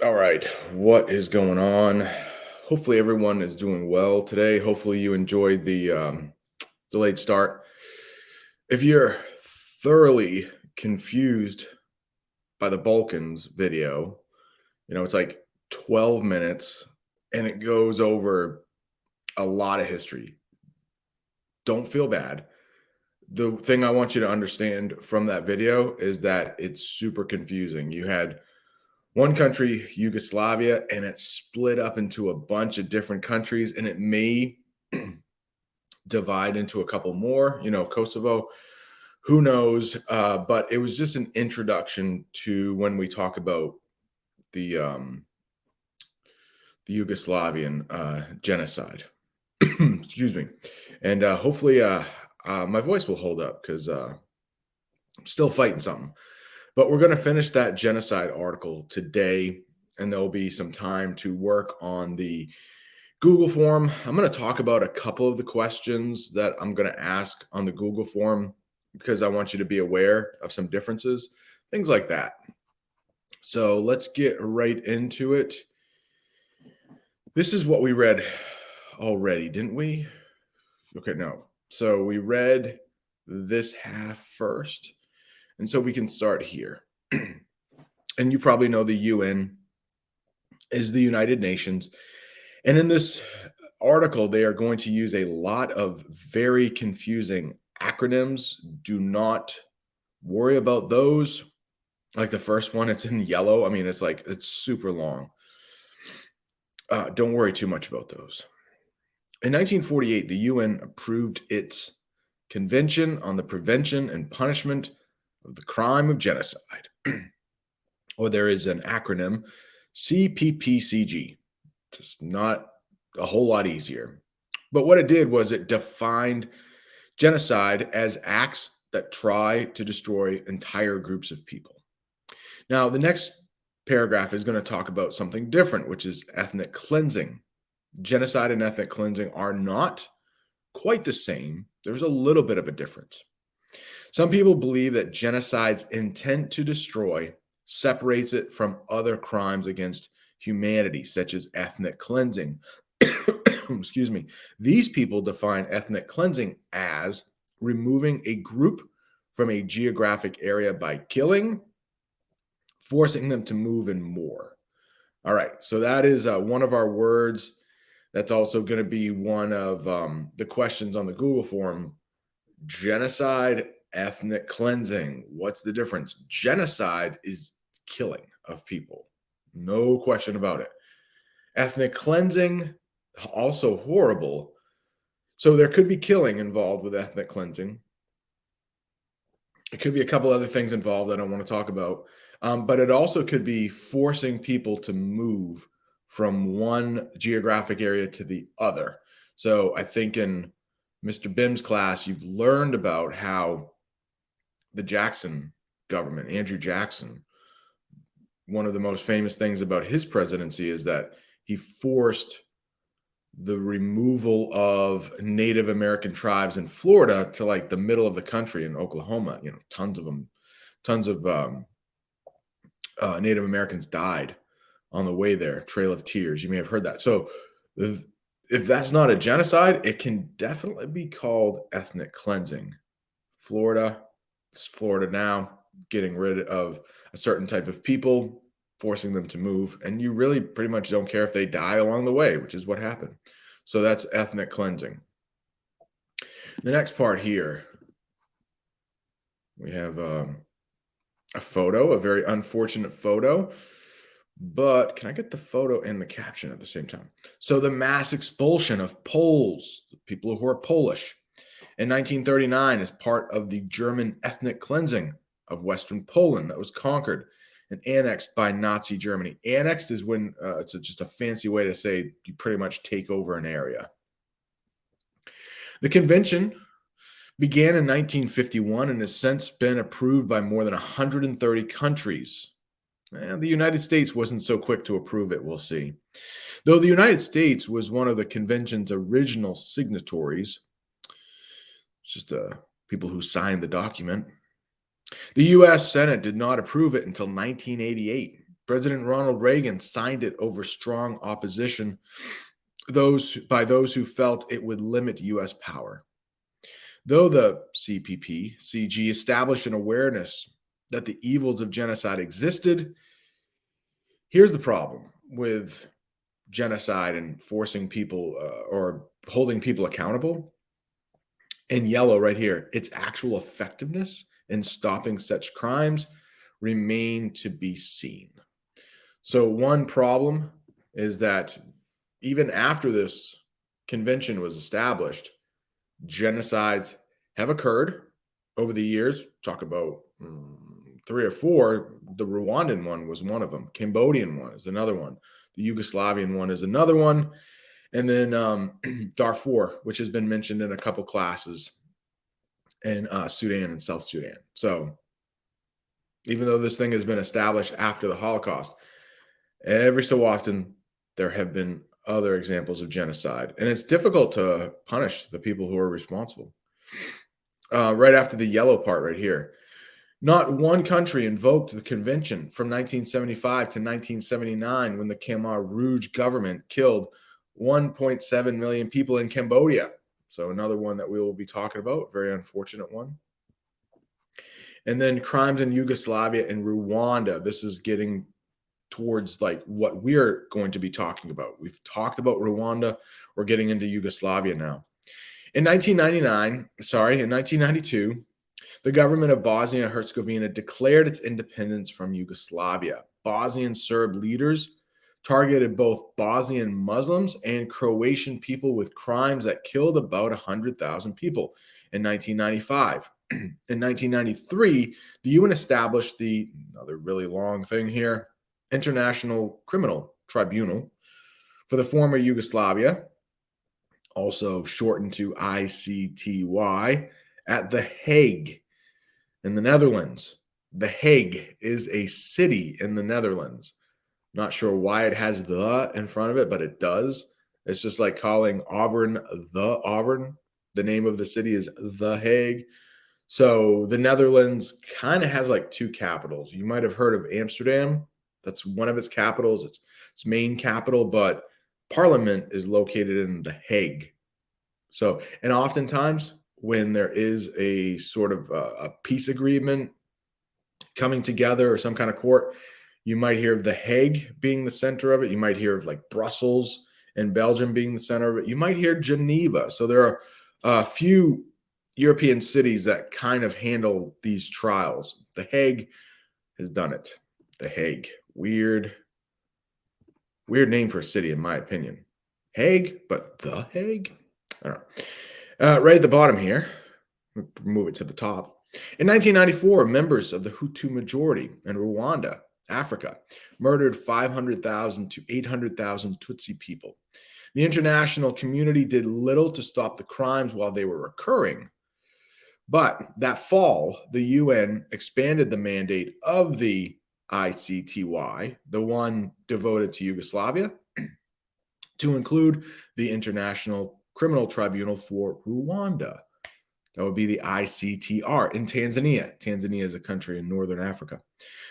All right, what is going on? Hopefully, everyone is doing well today. Hopefully, you enjoyed the delayed start. If you're thoroughly confused by the Balkans video, it's like 12 minutes and it goes over a lot of history. Don't feel bad. The thing I want you to understand from that video is that it's super confusing. You had one country, Yugoslavia, and it split up into a bunch of different countries, and it may divide into a couple more, Kosovo, who knows? But it was just an introduction to when we talk about the um, the Yugoslavian genocide. Excuse me, and hopefully, my voice will hold up because I'm still fighting something. But we're going to finish that genocide article today, and there'll be some time to work on the Google form. I'm going to talk about a couple of the questions that I'm going to ask on the Google form because I want you to be aware of some differences, things like that. So let's get right into it. This is what we read already, didn't we? Okay, no. So we read this half first. And so we can start here. And you probably know the UN is the United Nations. And in this article, they are going to use a lot of very confusing acronyms. Do not worry about those. Like the first one, it's in yellow. I mean, it's super long. Don't worry too much about those. In 1948, the UN approved its Convention on the Prevention and Punishment of the Crime of Genocide. Or there is an acronym, CPPCG. It's not a whole lot easier. But what it did was it defined genocide as acts that try to destroy entire groups of people. Now, the next paragraph is going to talk about something different, which is ethnic cleansing. Genocide and ethnic cleansing are not quite the same. There's a little bit of a difference. Some people believe that genocide's intent to destroy separates it from other crimes against humanity, such as ethnic cleansing. Excuse me. These people define ethnic cleansing as removing a group from a geographic area by killing, forcing them to move, and more. All right. So that is one of our words. That's also going to be one of the questions on the Google form. Genocide, ethnic cleansing. What's the difference? Genocide is killing of people. No question about it. Ethnic cleansing, also horrible. So there could be killing involved with ethnic cleansing. It could be a couple other things involved I don't want to talk about. But it also could be forcing people to move from one geographic area to the other. So I think in Mr. Bim's class, you've learned about how the Jackson government, Andrew Jackson, one of the most famous things about his presidency is that he forced the removal of Native American tribes in Florida to like the middle of the country in Oklahoma. Tons of them, tons of Native Americans died on the way there. Trail of Tears. You may have heard that. So if that's not a genocide, it can definitely be called ethnic cleansing. It's Florida now, getting rid of a certain type of people, forcing them to move, and you really pretty much don't care if they die along the way, which is what happened. So that's ethnic cleansing. The next part here, we have a photo, a very unfortunate photo. But can I get the photo and the caption at the same time? So the mass expulsion of Poles, people who are Polish, in 1939 as part of the German ethnic cleansing of Western Poland that was conquered and annexed by Nazi Germany. Annexed is when it's just a fancy way to say you pretty much take over an area. The convention began in 1951 and has since been approved by more than 130 countries. And the United States wasn't so quick to approve it, we'll see. Though the United States was one of the convention's original signatories, it's just people who signed the document, the U.S. Senate did not approve it until 1988. President Ronald Reagan signed it over strong opposition those who felt it would limit U.S. power. Though the CPP-CG established an awareness that the evils of genocide existed, here's the problem with genocide and forcing people or holding people accountable. In yellow right here, its actual effectiveness in stopping such crimes remain to be seen. So one problem is that even after this convention was established, genocides have occurred over the years. Talk about three or four. The Rwandan one was one of them. Cambodian one is another one. The Yugoslavian one is another one. And then Darfur, which has been mentioned in a couple classes in Sudan and South Sudan. So even though this thing has been established after the Holocaust, every so often there have been other examples of genocide. And it's difficult to punish the people who are responsible. Right after the yellow part right here, not one country invoked the convention from 1975 to 1979 when the Khmer Rouge government killed 1.7 million people in Cambodia. So another one that we will be talking about, very unfortunate one. And then crimes in Yugoslavia and Rwanda. This is getting towards like what we're going to be talking about. We've talked about Rwanda. We're getting into Yugoslavia now. In 1992, the government of Bosnia and Herzegovina declared its independence from Yugoslavia. Bosnian Serb leaders targeted both Bosnian Muslims and Croatian people with crimes that killed about 100,000 people in 1995. In 1993, the UN established another really long thing here, International Criminal Tribunal for the former Yugoslavia, also shortened to ICTY, at The Hague in the Netherlands. The Hague is a city in the Netherlands. Not sure why it has the in front of it, but it does. It's just like calling Auburn the Auburn. The name of the city is The Hague. So the Netherlands kind of has like two capitals. You might have heard of Amsterdam. That's one of its capitals. It's its main capital, but Parliament is located in The Hague. So, and oftentimes when there is a sort of a peace agreement coming together or some kind of court, you might hear of The Hague being the center of it. You might hear of like Brussels and Belgium being the center of it. You might hear Geneva. So there are a few European cities that kind of handle these trials. The Hague has done it. The Hague. Weird name for a city, in my opinion. Hague, but The Hague? I don't know. Right at the bottom here, move it to the top. In 1994, members of the Hutu majority in Rwanda, Africa, murdered 500,000 to 800,000 Tutsi people. The international community did little to stop the crimes while they were occurring. But that fall, the UN expanded the mandate of the ICTY, the one devoted to Yugoslavia, to include the International Criminal Tribunal for Rwanda. That would be the ICTR in Tanzania. Tanzania is a country in northern Africa.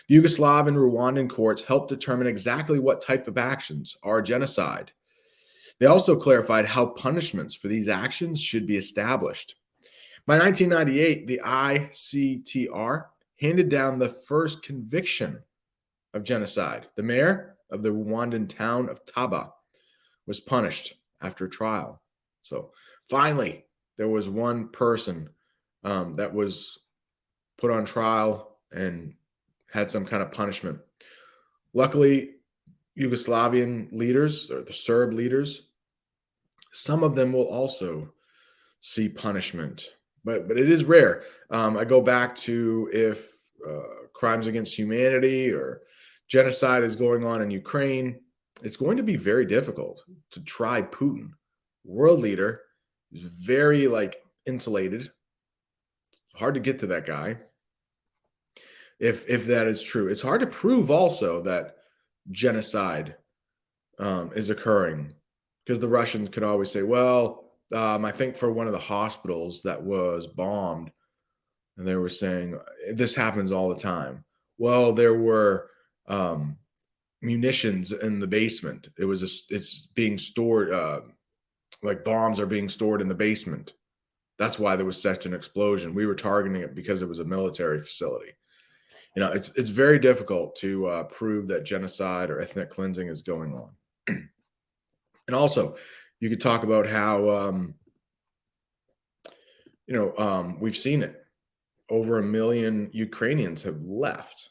The Yugoslav and Rwandan courts helped determine exactly what type of actions are genocide. They also clarified how punishments for these actions should be established. By 1998, the ICTR handed down the first conviction of genocide. The mayor of the Rwandan town of Taba was punished after trial. So finally, there was one person that was put on trial and had some kind of punishment. Luckily, Yugoslavian leaders or the Serb leaders, some of them will also see punishment, but it is rare. I go back to if crimes against humanity or genocide is going on in Ukraine, it's going to be very difficult to try Putin. World leader is very like insulated. Hard to get to that guy. If that is true, it's hard to prove also that genocide is occurring because the Russians could always say, well, I think for one of the hospitals that was bombed, and they were saying this happens all the time. Well, there were munitions in the basement. It's being stored, like bombs are being stored in the basement. That's why there was such an explosion. We were targeting it because it was a military facility. It's very difficult to prove that genocide or ethnic cleansing is going on. And also, you could talk about how we've seen it. Over 1 million Ukrainians have left.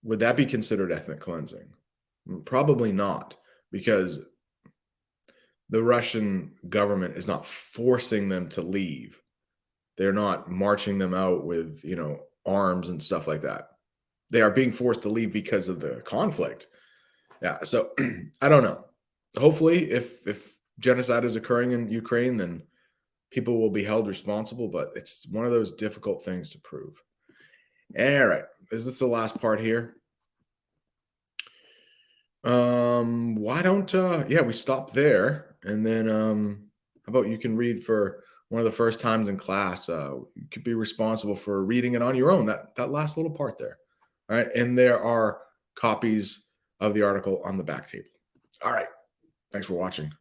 Would that be considered ethnic cleansing? Probably not, because the Russian government is not forcing them to leave. They're not marching them out with, arms and stuff like that. They are being forced to leave because of the conflict. Yeah, so I don't know. Hopefully, if genocide is occurring in Ukraine, then people will be held responsible, but it's one of those difficult things to prove. All right. Is this the last part here? Why don't we stop there, and then how about you can read for one of the first times in class. You could be responsible for reading it on your own. That last little part there. All right. And there are copies of the article on the back table. All right. Thanks for watching.